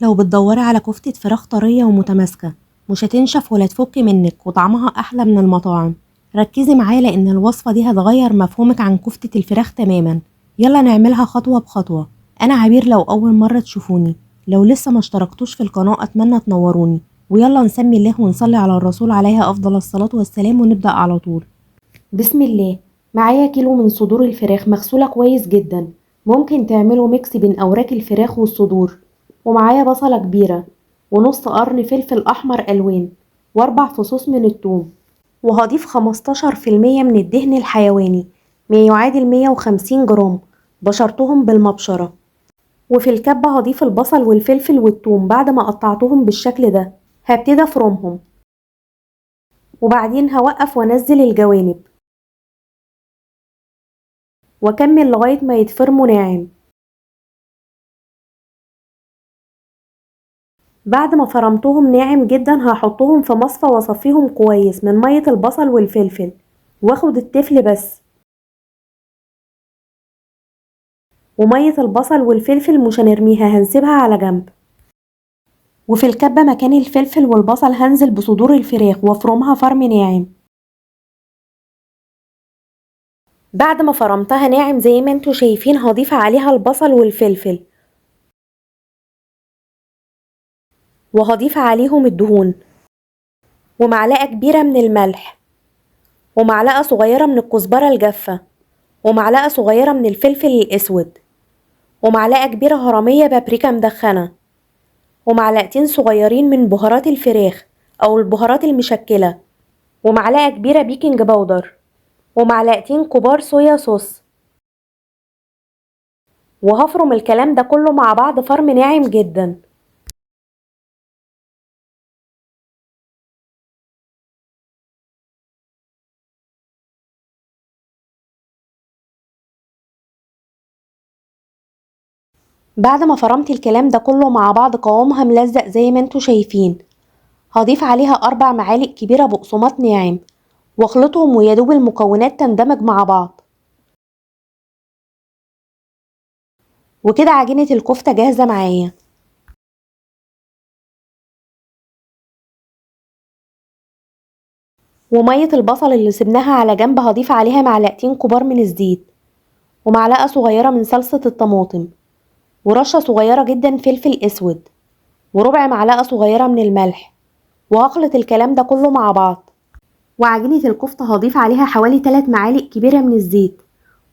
لو بتدوري على كفتة فراخ طرية ومتماسكة مش هتنشف ولا تفك منك وطعمها أحلى من المطاعم، ركزي معايا لأن الوصفة دي هتغير مفهومك عن كفتة الفراخ تماما. يلا نعملها خطوة بخطوة. أنا عبير لو أول مرة تشوفوني، لو لسه ما اشتركتوش في القناة أتمنى تنوروني، ويلا نسمي الله ونصلي على الرسول عليه أفضل الصلاة والسلام ونبدأ على طول. بسم الله. معايا كيلو من صدور الفراخ مغسولة كويس جدا، ممكن تعملوا ميكس بين أوراق الفراخ والصدور. ومعايا بصلة كبيرة، ونص قرن فلفل أحمر ألوان، وأربع فصوص من الثوم. وهضيف 15% من الدهن الحيواني، ما يعادل 150 جرام، بشرتهم بالمبشرة. وفي الكبة هضيف البصل والفلفل والثوم بعد ما قطعتهم بالشكل ده. هبتدي أفرمهم، وبعدين هوقف وأنزل الجوانب، وأكمل لغاية ما يتفرموا ناعم. بعد ما فرمتهم ناعم جدا هحطهم في مصفى واصفيهم كويس من مية البصل والفلفل، واخد التفل بس. ومية البصل والفلفل مش هنرميها، هنسيبها على جنب. وفي الكبة مكان الفلفل والبصل هنزل بصدور الفراخ وافرمها فرم ناعم. بعد ما فرمتها ناعم زي ما انتوا شايفين هضيف عليها البصل والفلفل، وهضيف عليهم الدهون، ومعلقة كبيرة من الملح، ومعلقة صغيرة من الكزبرة الجافة، ومعلقة صغيرة من الفلفل الأسود، ومعلقة كبيرة هرمية بابريكا مدخنة، ومعلقتين صغيرين من بهارات الفراخ أو البهارات المشكلة، ومعلقة كبيرة بيكنج باودر، ومعلقتين كبار صويا صوص. وهفرم الكلام ده كله مع بعض فرم ناعم جدا. بعد ما فرمت الكلام ده كله مع بعض قوامها ملزق زي ما انتوا شايفين، هضيف عليها 4 معالق كبيرة بقسماط ناعم، واخلطهم ويدوب المكونات تندمج مع بعض. وكده عجينة الكفتة جاهزة معايا. ومية البصل اللي سبناها على جنب هضيف عليها معلقتين كبار من الزيت، ومعلقة صغيرة من صلصة الطماطم، ورشة صغيرة جدا فلفل اسود، وربع معلقة صغيرة من الملح. وهخلط الكلام ده كله مع بعض. وعجينة الكفتة هضيف عليها حوالي 3 معالق كبيرة من الزيت،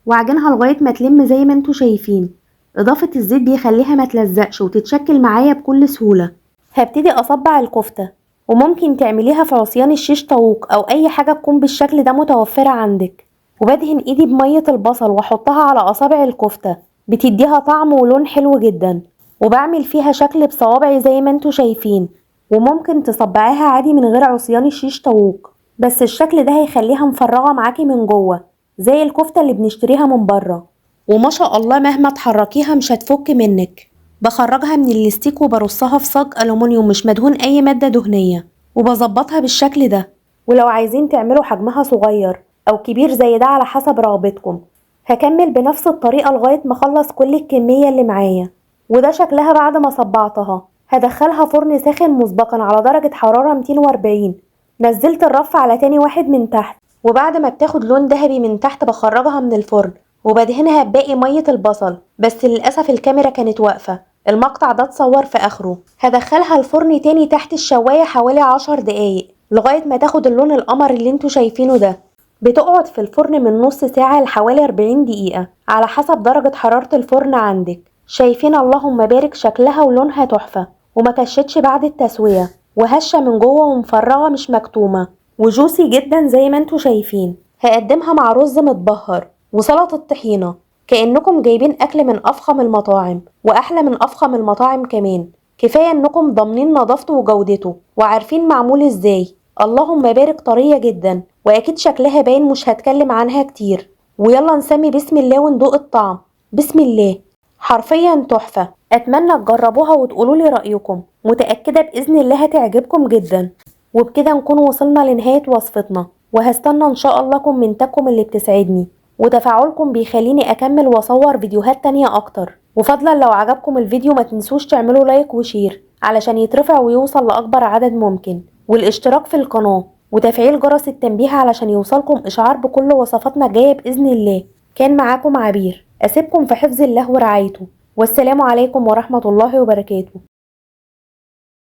وعجنها لغاية ما تلم زي ما انتوا شايفين. اضافة الزيت بيخليها ما تلزقش وتتشكل معايا بكل سهولة. هبتدي اصبع الكفتة، وممكن تعمليها في عصيان الشيش طاووق او اي حاجة تكون بالشكل ده متوفرة عندك. وبدهن ايدي بمية البصل واحطها على اصابع الكفتة، بتديها طعم ولون حلو جدا. وبعمل فيها شكل بصوابعي زي ما انتوا شايفين. وممكن تصبعيها عادي من غير عصيان الشيش طاووق، بس الشكل ده هيخليها مفرغة معاكي من جوه زي الكفتة اللي بنشتريها من بره. وما شاء الله مهما تحركيها مش هتفك منك. بخرجها من الستيك وبرصها في صاج ألومنيوم مش مدهون أي مادة دهنية، وبظبطها بالشكل ده. ولو عايزين تعملوا حجمها صغير أو كبير زي ده على حسب رغبتكم، هكمل بنفس الطريقة لغاية ما اخلص كل الكمية اللي معايا. وده شكلها بعد ما صبعتها. هدخلها فرن ساخن مسبقا على درجة حرارة 240. نزلت الرف على تاني واحد من تحت، وبعد ما بتاخد لون ذهبي من تحت بخرجها من الفرن وبدهنها بباقي مية البصل. بس للأسف الكاميرا كانت واقفة، المقطع ده اتصور في آخره. هدخلها الفرن تاني تحت الشواية حوالي 10 دقايق لغاية ما تاخد اللون القمر اللي انتوا شايفينه ده. بتقعد في الفرن من نص ساعة لحوالي 40 دقيقة على حسب درجة حرارة الفرن عندك. شايفين اللهم بارك شكلها ولونها تحفة، وما كشتش بعد التسوية، وهشة من جوه ومفرغة مش مكتومة، وجوسي جدا زي ما انتوا شايفين. هقدمها مع رز متبهر وسلطة طحينة، كأنكم جايبين أكل من أفخم المطاعم، وأحلى من أفخم المطاعم كمان. كفاية انكم ضامنين نظافته وجودته وعارفين معمول ازاي. اللهم بارك طرية جدا، وأكيد شكلها باين مش هتكلم عنها كتير. ويلا نسمي بسم الله وندوق الطعم. بسم الله. حرفيا تحفة. أتمنى تجربوها وتقولولي رأيكم، متأكدة بإذن الله هتعجبكم جدا. وبكده نكون وصلنا لنهاية وصفتنا، وهستنى إن شاء الله كومنتاتكم اللي بتسعدني. وتفاعلكم بيخليني أكمل وأصور فيديوهات تانية أكتر. وفضلا لو عجبكم الفيديو ما تنسوش تعملوا لايك وشير علشان يترفع ويوصل لأكبر عدد ممكن، والاشتراك في القناة وتفعيل جرس التنبيه علشان يوصلكم إشعار بكل وصفاتنا الجاية بإذن الله. كان معاكم عبير، أسيبكم في حفظ الله ورعايته، والسلام عليكم ورحمة الله وبركاته.